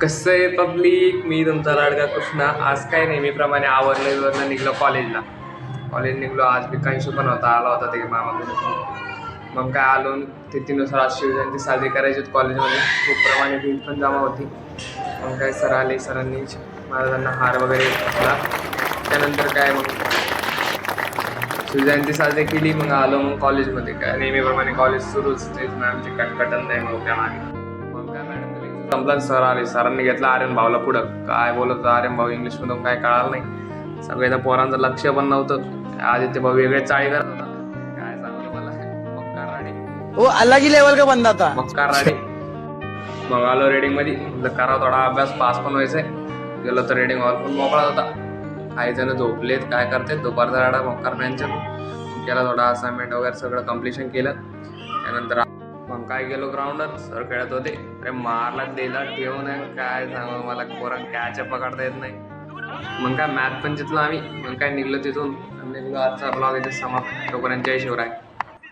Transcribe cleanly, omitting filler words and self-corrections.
कसं आहे पब्लिक, मी तुमचा लाडका कृष्णा. आज काय नेहमीप्रमाणे आवरलं निघलो कॉलेजला. कॉलेज निघलो. आज भिकांशू पण होता, आला होता ते मामाकडून. मग काय आलो, तिथीनुसार आज शिवजयंती साजरी करायची होती कॉलेजमध्ये. खूप प्रमाणे भीड पण जमा होती. मग काय सर आले, सरांनी महाराजांना हार वगैरे घातला. त्यानंतर काय मग शिवजयंती साजरी केली. मग आलो मग कॉलेजमध्ये. काय नेहमीप्रमाणे कॉलेज सुरूच, तेच मॅमची कटकटन नाही नव्हत्या मागे. मग काय मॅडम संपला, सर आले. सरांनी घेतला आर्यन भाऊला पुढं. काय बोलत होता आर्यन भाऊ इंग्लिशमधून, काय कळालं नाही. सगळ्या पोरांचं लक्ष पण नव्हतं. आदित्य भाऊ वेगळे चाळी करत होता. काय सांगू तुम्हाला, मक्कार राडी, वो अलग ही लेवल का बंदा था. मक्कार राडी. मग आलो रेडिंग मध्ये. म्हटलं करा थोडा अभ्यास, पास पण व्हायचंय. गेलो तर रेडिंग हॉल पण मोकळा होता. काही जण झोपलेत, काय करते दुपारचा राडा मक्कार मॅनच्या. केला थोडा असाइनमेंट वगैरे सगळं कम्प्लिशन केलं. त्यानंतर मग काय गेलो ग्राउंडात. सर खेळत होते. अरे मारला दिला ठेवून, काय सांगू मला, पोरांना कॅच पकडता येत नाही. मग काय मॅथ पण जितलो आम्ही. मग काय निघलो तिथून. निघलो. आजचा ब्लॉग इथे समाप्त. तोपर्यंत जय शिवराय.